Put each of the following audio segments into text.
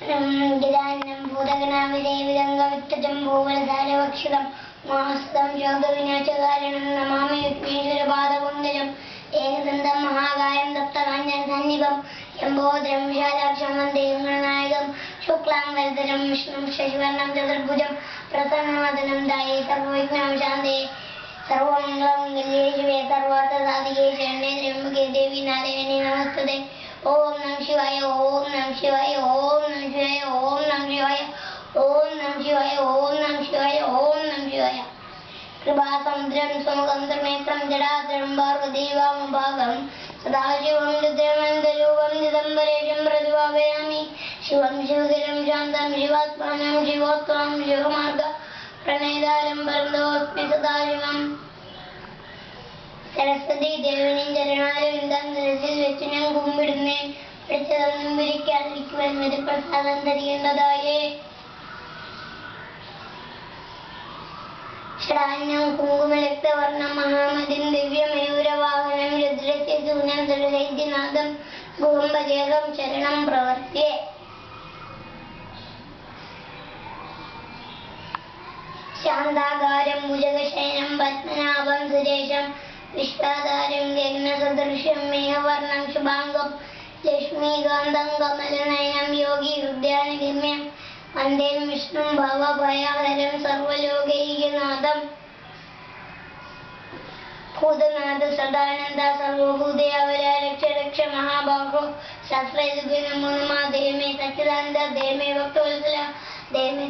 ഗിരാന്നം ഭൂതഗണാവിദേവിതംഗവിത്തജം ഭൂവലധാരവക്ഷിതം മാസ്തം ശോകവിനാശകാരണം നമാമി വിഘ്നേശ്വരപാദപങ്കജം ഏകദന്തം മഹാകായം ദത്തകാഞ്ജന സന്നിഭം ശംഭോദരം വിശാലാക്ഷം വന്ദേ ഗണനായകം ശുക്ലാം വരദരം വിഷ്ണും ശശിവർണം ചതുർഭുജം പ്രസന്നവദനം ധായേ സർവവിഘ്നോപശാന്തയേ സർവമംഗളമംഗല്യേ ശിവേ സർവാർത്ഥസാധികേ ശരണ്യേ ത്രയംബകേ ദേവി നാരായണീ നമസ്തുതേ. ഓം നമഃ ശിവായ. ഓം നമഃ ശിവായ. ഓം നമഃ ശിവായ. ഓം നമഃ ശിവായ. ഓം നമഃ ശിവായ. ഓം നമഃ ശിവായ. ഓം നമഃ ശിവായ. കൃപാസമുദ്രം സുമുഖം ത്രിനേത്രം ജടാധരം ഭാർഗവദേവാമഭാഗം സദാശിവം രുദ്രമനന്തരൂപം ചിദംബരേശം പ്രതിഭാവയാമി ശിവം ശിവകരം ശാന്തം ശിവാത്മാനം ശിവോത്വം ശിവമാർഗ പ്രണേതാരം പരന്തോസ്മി സദാശിവം. സരസ്വതി ദേവനും ചരണാരവിന്ദം നിരസിൽ വെച്ച് ഞാൻ കുമ്പിടുന്നേ. പിടിച്ചതൊന്നും പിരിക്കാതിരിക്കുവാൻ മതിപ്രസാദം തരികേണ്ടതായേ. ഷടാന്യം കുങ്കുമരക്തവർണം മഹാമതിം ദിവ്യമയൂരവാഹനം രുദ്രസ്യ സൂനം ദൃഢൈദ്യനാഥം ഗുഹംഭജേകം ശരണം പ്രവർത്തിയേ. ശാന്താകാരം ഭുജഗശയനം പത്മനാഭം സുരേശം വിശ്വാധാരം ഗഗനസദൃശ്യം മേഘവർണം ശുഭാംഗം ലക്ഷ്മീകാന്തം കമലനയനം യോഗി ഹൃദയാനുഗമ്യം വന്ദേ വിഷ്ണും ഭവഭയഹരം സർവലോകൈകനാഥം ഭൂതനാഥ സദാനന്ദ സർവഭൂതയാവര രക്ഷ രക്ഷ മഹാബാഹോ ശാസ്ത്രയുഗേ നമോ നമഃ. ദേമേ സച്ചിദാനന്ദ ദേമേ ഭക്തവത്സല ദേമേ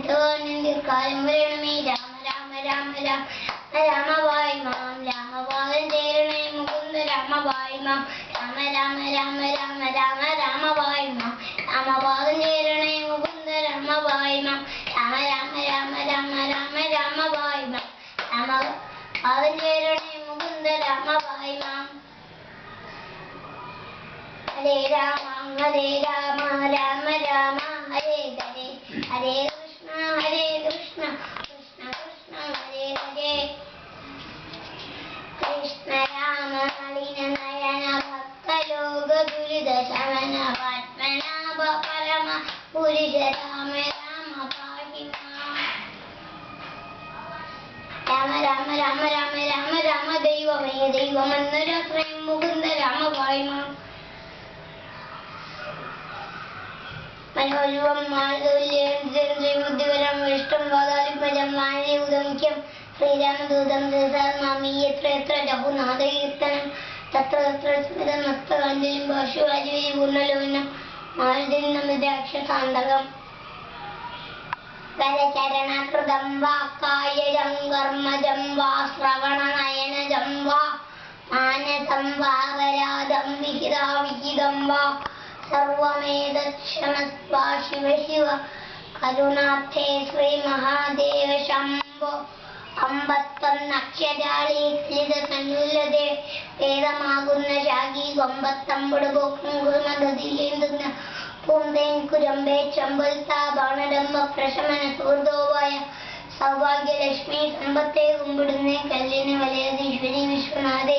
കാലം വരണമേ. രാമ രാമ രാമ രാമ രാമവായി മാം രാമവാദം ചേരണേ മുകുന്ദ രാമവായി മാം രാമ രാമ രാമ രാമ രാമ രാമവായി മാം രാമവാദം ചേരണേ മുകുന്ദ രാമവായി മാം രാമ രാമ രാമ രാമ രാമ രാമവായി മാം രാമവാദം ചേരണേ മുകുന്ദ രാമവായി മാം. ഹരേ രാമ രാമ രാമ ഹരേ ഹരേ ഹരേ കൃഷ്ണ കൃഷ്ണ കൃഷ്ണ ഹരേ ഹരേ. കൃഷ്ണ രാമ നളിന നയന ഭക്തലോക ദുരിത ശമന പത്മനാഭ പരമ പുരുഷ രാമ രാമ പാഹി മാം. രാമ രാമ രാമ രാമ രാമ രാമ ദൈവമേ ദൈവമെന്നൊരാശ്രയം മുകുന്ദ രാമ പാഹി മാം. മനോജുവം മാളതുല്യം ശ്രീബുദ്ധിപരം വിഷ്ടം വാദാലിപജം വാണിയുദമുഖ്യം ശ്രീരാമദൂതം സഹസാത്മാമി യത്ര യത്ര രഘുനാഥകീർത്തനം തത്ര തത്ര സ്മിതമസ്തകാഞ്ജലിം ബാഷ്പവാജപേയ പൂർണ്ണലോചനം മാരുതിം നമിതാക്ഷസാന്തകം. കരചരണകൃതം വാ കായജം കർമ്മജം വാ ശ്രവണനയനജം വാ മാനസം വാ വരാദം വിഹിതം വാ സർവമേതക്ഷമസ്വാ ശിവ ശിവ കരുണാർത്ഥേ ശ്രീ മഹാദേവ ശംഭോ. അമ്പത്തൊന്നക്ഷരാളി സ്ലിത സന്നുല്ലതേ വേദമാകുന്ന ശാഖി കൊമ്പത്തമ്പുട് പോക്കും കുറുമഗതിയിലേന്തുന്ന പൂന്തേൻ കുരമ്പേ ചമ്പൽത്താ ബാണഡംബ പ്രശമന സുഹൃദോവായ സൗഭാഗ്യലക്ഷ്മി സമ്പത്തെ കുമ്പിടുന്നേ കല്ലിന് വലയതീശ്വരി വിശ്വനാഥേ